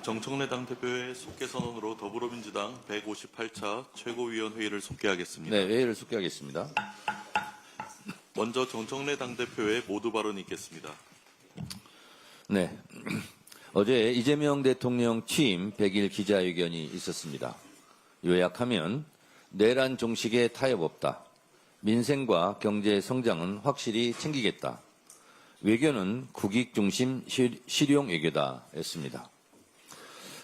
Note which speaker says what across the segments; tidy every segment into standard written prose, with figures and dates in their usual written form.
Speaker 1: 정청래 당대표의 속개 선언으로 더불어민주당 158차 최고위원 회의를 속개하겠습니다.
Speaker 2: 네, 회의를 속개하겠습니다.
Speaker 1: 먼저 정청래 당대표의 모두 발언이 있겠습니다.
Speaker 2: 네, 어제 이재명 대통령 취임 100일 기자회견이 있었습니다. 요약하면 내란 종식에 타협 없다. 민생과 경제 성장은 확실히 챙기겠다. 외교는 국익 중심 실용 외교다 했습니다.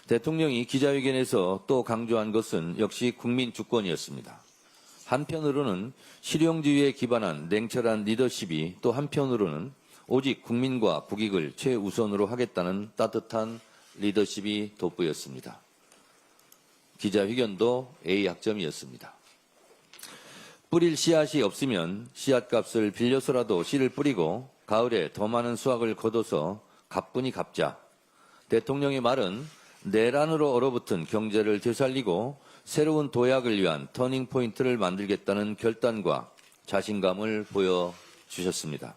Speaker 2: 대통령이 기자회견에서 또 강조한 것은 역시 국민 주권이었습니다. 한편으로는 실용주의에 기반한 냉철한 리더십이 또 한편으로는 오직 국민과 국익을 최우선으로 하겠다는 따뜻한 리더십이 돋보였습니다. 기자회견도 A학점이었습니다. 뿌릴 씨앗이 없으면 씨앗값을 빌려서라도 씨를 뿌리고 가을에 더 많은 수확을 거둬서 가뿐히 갚자. 대통령의 말은 내란으로 얼어붙은 경제를 되살리고 새로운 도약을 위한 터닝포인트를 만들겠다는 결단과 자신감을 보여주셨습니다.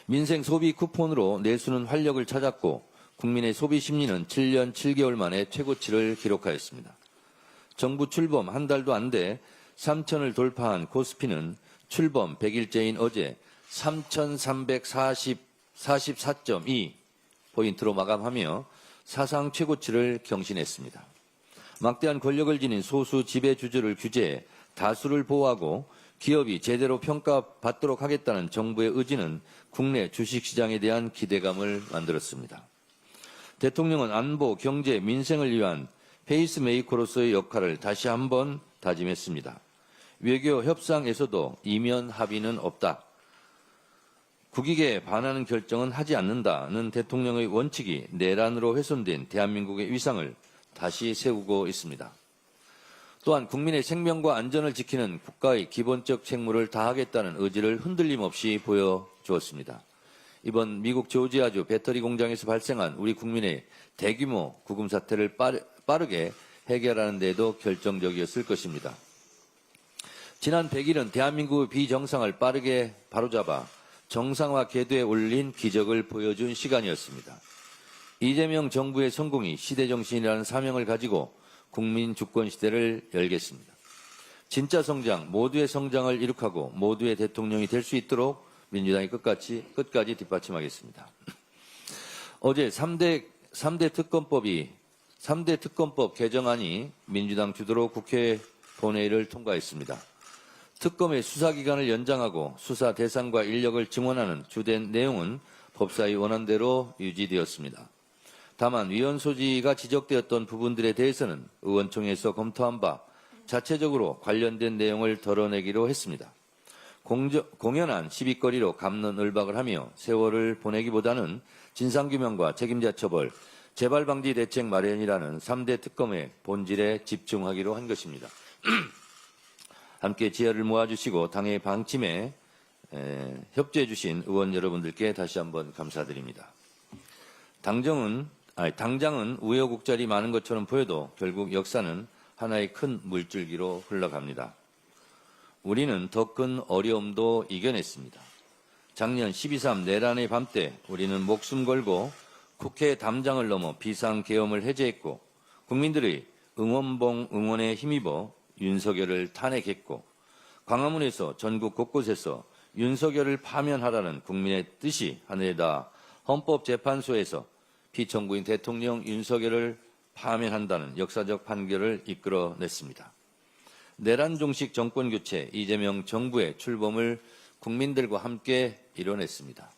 Speaker 2: 민생 소비 쿠폰으로 내수는 활력을 찾았고 국민의 소비 심리는 7년 7개월 만에 최고치를 기록하였습니다. 정부 출범 한 달도 안 돼 3천을 돌파한 코스피는 출범 100일째인 어제 3,344.2 포인트로 마감하며 사상 최고치를 경신했습니다. 막대한 권력을 지닌 소수 지배주주를 규제해 다수를 보호하고 기업이 제대로 평가받도록 하겠다는 정부의 의지는 국내 주식시장에 대한 기대감을 만들었습니다. 대통령은 안보, 경제, 민생을 위한 페이스메이커로서의 역할을 다시 한번 다짐했습니다. 외교 협상에서도 이면 합의는 없다. 국익에 반하는 결정은 하지 않는다는 대통령의 원칙이 내란으로 훼손된 대한민국의 위상을 다시 세우고 있습니다. 또한 국민의 생명과 안전을 지키는 국가의 기본적 책무를 다하겠다는 의지를 흔들림 없이 보여주었습니다. 이번 미국 조지아주 배터리 공장에서 발생한 우리 국민의 대규모 구금 사태를 빠르게 해결하는 데에도 결정적이었을 것입니다. 지난 100일은 대한민국의 비정상을 빠르게 바로잡아 정상화 궤도에 올린 기적을 보여준 시간이었습니다. 이재명 정부의 성공이 시대정신이라는 사명을 가지고 국민 주권 시대를 열겠습니다. 진짜 성장, 모두의 성장을 이룩하고 모두의 대통령이 될 수 있도록 민주당이 끝까지 뒷받침하겠습니다. 어제 3대 특검법 개정안이 민주당 주도로 국회 본회의를 통과했습니다. 특검의 수사기간을 연장하고 수사 대상과 인력을 증원하는 주된 내용은 법사위 원안대로 유지되었습니다. 다만 위헌 소지가 지적되었던 부분들에 대해서는 의원총회에서 검토한 바 자체적으로 관련된 내용을 덜어내기로 했습니다. 공연한 시비거리로 갑론을박을 하며 세월을 보내기보다는 진상규명과 책임자 처벌, 재발방지 대책 마련이라는 3대 특검의 본질에 집중하기로 한 것입니다. 함께 지혜를 모아주시고 당의 방침에 협조해 주신 의원 여러분들께 다시 한번 감사드립니다. 당장은 우여곡절이 많은 것처럼 보여도 결국 역사는 하나의 큰 물줄기로 흘러갑니다. 우리는 더 큰 어려움도 이겨냈습니다. 작년 12.3 내란의 밤 때 우리는 목숨 걸고 국회 담장을 넘어 비상계엄을 해제했고 국민들의 응원에 힘입어 윤석열을 탄핵했고 광화문에서 전국 곳곳에서 윤석열을 파면하라는 국민의 뜻이 하늘에 닿아 헌법재판소에서 피청구인 대통령 윤석열을 파면한다는 역사적 판결을 이끌어냈습니다. 내란 종식 정권교체 이재명 정부의 출범을 국민들과 함께 이뤄냈습니다.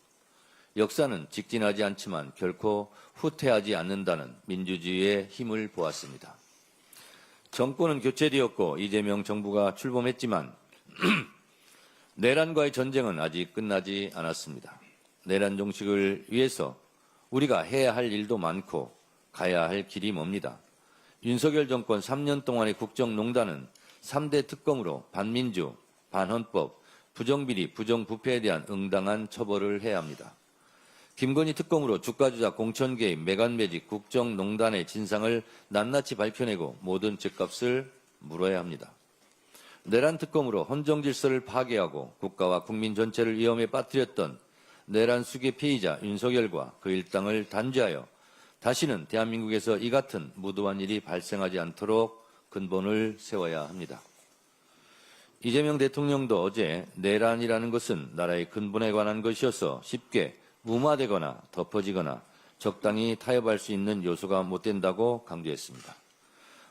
Speaker 2: 역사는 직진하지 않지만 결코 후퇴하지 않는다는 민주주의의 힘을 보았습니다. 정권은 교체되었고 이재명 정부가 출범했지만 내란과의 전쟁은 아직 끝나지 않았습니다. 내란 종식을 위해서 우리가 해야 할 일도 많고 가야 할 길이 멉니다. 윤석열 정권 3년 동안의 국정농단은 3대 특검으로 반민주, 반헌법, 부정비리, 부정부패에 대한 응당한 처벌을 해야 합니다. 김건희 특검으로 주가조작, 공천개입, 매간매직, 국정농단의 진상을 낱낱이 밝혀내고 모든 죗값을 물어야 합니다. 내란 특검으로 헌정질서를 파괴하고 국가와 국민 전체를 위험에 빠뜨렸던 내란 수괴 피의자 윤석열과 그 일당을 단죄하여 다시는 대한민국에서 이 같은 무도한 일이 발생하지 않도록 근본을 세워야 합니다. 이재명 대통령도 어제 내란이라는 것은 나라의 근본에 관한 것이어서 쉽게 무마되거나 덮어지거나 적당히 타협할 수 있는 요소가 못 된다고 강조했습니다.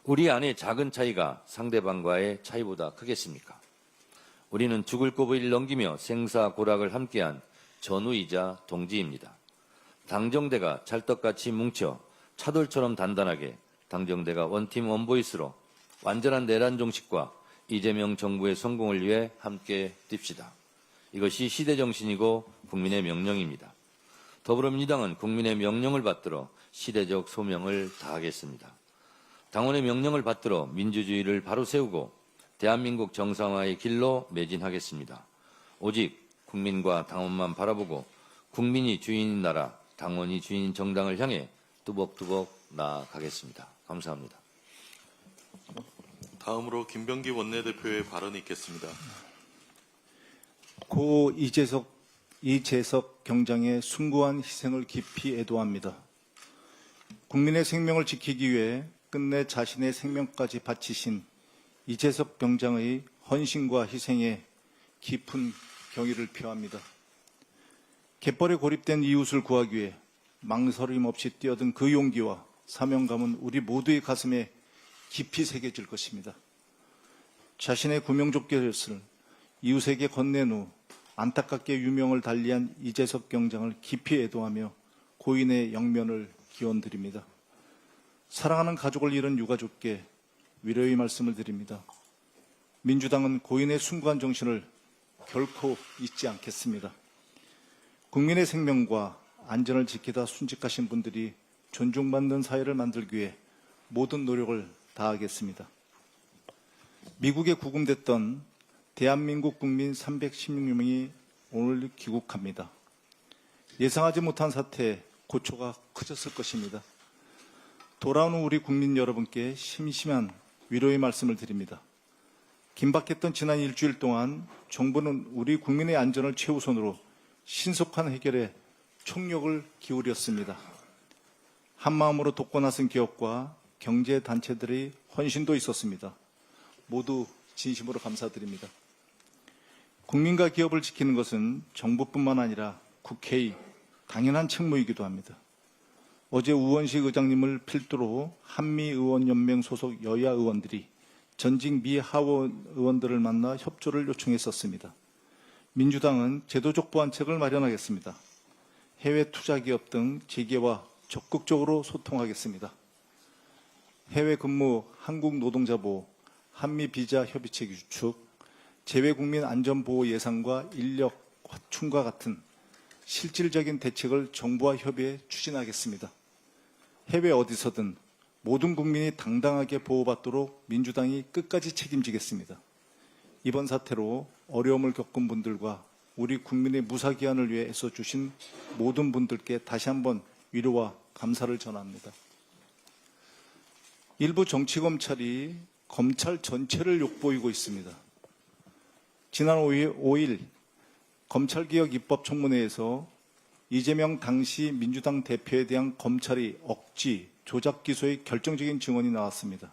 Speaker 2: 우리 안의 작은 차이가 상대방과의 차이보다 크겠습니까? 우리는 죽을 고비를 넘기며 생사고락을 함께한 전우이자 동지입니다. 당정대가 찰떡같이 뭉쳐 차돌처럼 단단하게 당정대가 원팀 원보이스로 완전한 내란 종식과 이재명 정부의 성공을 위해 함께 뜁시다. 이것이 시대정신이고 국민의 명령입니다. 더불어민주당은 국민의 명령을 받들어 시대적 소명을 다하겠습니다. 당원의 명령을 받들어 민주주의를 바로 세우고 대한민국 정상화의 길로 매진하겠습니다. 오직 국민과 당원만 바라보고 국민이 주인인 나라, 당원이 주인인 정당을 향해 뚜벅뚜벅 나아가겠습니다. 감사합니다.
Speaker 1: 다음으로 김병기 원내대표의 발언이 있겠습니다.
Speaker 3: 고 이재석 경장의 숭고한 희생을 깊이 애도합니다. 국민의 생명을 지키기 위해 끝내 자신의 생명까지 바치신 이재석 경장의 헌신과 희생에 깊은 경의를 표합니다. 갯벌에 고립된 이웃을 구하기 위해 망설임 없이 뛰어든 그 용기와 사명감은 우리 모두의 가슴에 깊이 새겨질 것입니다. 자신의 구명조끼를 이웃에게 건넨 후 안타깝게 유명을 달리한 이재석 경장을 깊이 애도하며 고인의 영면을 기원드립니다. 사랑하는 가족을 잃은 유가족께 위로의 말씀을 드립니다. 민주당은 고인의 숭고한 정신을 결코 잊지 않겠습니다. 국민의 생명과 안전을 지키다 순직하신 분들이 존중받는 사회를 만들기 위해 모든 노력을 다하겠습니다. 미국에 구금됐던 대한민국 국민 316명이 오늘 귀국합니다. 예상하지 못한 사태에 고초가 커졌을 것입니다. 돌아오는 우리 국민 여러분께 심심한 위로의 말씀을 드립니다. 긴박했던 지난 일주일 동안 정부는 우리 국민의 안전을 최우선으로 신속한 해결에 총력을 기울였습니다. 한마음으로 돕고 나선 기업과 경제단체들의 헌신도 있었습니다. 모두 진심으로 감사드립니다. 국민과 기업을 지키는 것은 정부뿐만 아니라 국회의 당연한 책무이기도 합니다. 어제 우원식 의장님을 필두로 한미의원연맹 소속 여야 의원들이 전직 미 하원 의원들을 만나 협조를 요청했었습니다. 민주당은 제도적 보완책을 마련하겠습니다. 해외 투자기업 등 재계와 적극적으로 소통하겠습니다. 해외 근무 한국노동자보호, 한미비자협의체 구축, 재외국민 안전보호 예산과 인력 확충과 같은 실질적인 대책을 정부와 협의해 추진하겠습니다. 해외 어디서든 모든 국민이 당당하게 보호받도록 민주당이 끝까지 책임지겠습니다. 이번 사태로 어려움을 겪은 분들과 우리 국민의 무사기한을 위해 애써주신 모든 분들께 다시 한번 위로와 감사를 전합니다. 일부 정치검찰이 검찰 전체를 욕보이고 있습니다. 지난 5일 검찰개혁 입법청문회에서 이재명 당시 민주당 대표에 대한 검찰의 억지, 조작 기소의 결정적인 증언이 나왔습니다.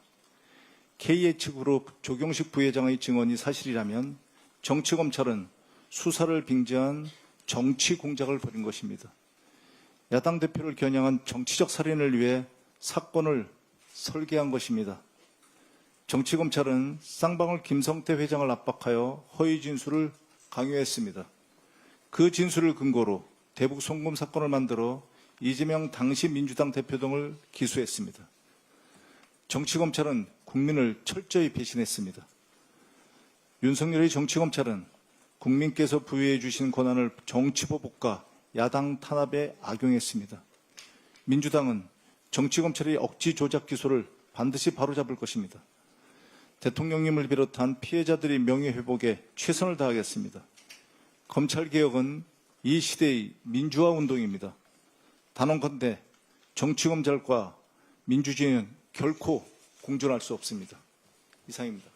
Speaker 3: KH그룹 조경식 부회장의 증언이 사실이라면 정치검찰은 수사를 빙자한 정치 공작을 벌인 것입니다. 야당 대표를 겨냥한 정치적 살인을 위해 사건을 설계한 것입니다. 정치검찰은 쌍방울 김성태 회장을 압박하여 허위 진술을 강요했습니다. 그 진술을 근거로 대북 송금 사건을 만들어 이재명 당시 민주당 대표 등을 기소했습니다. 정치검찰은 국민을 철저히 배신했습니다. 윤석열의 정치검찰은 국민께서 부여해 주신 권한을 정치보복과 야당 탄압에 악용했습니다. 민주당은 정치검찰의 억지 조작 기소를 반드시 바로잡을 것입니다. 대통령님을 비롯한 피해자들의 명예회복에 최선을 다하겠습니다. 검찰개혁은 이 시대의 민주화 운동입니다. 단언컨대 정치검찰과 민주주의는 결코 공존할 수 없습니다. 이상입니다.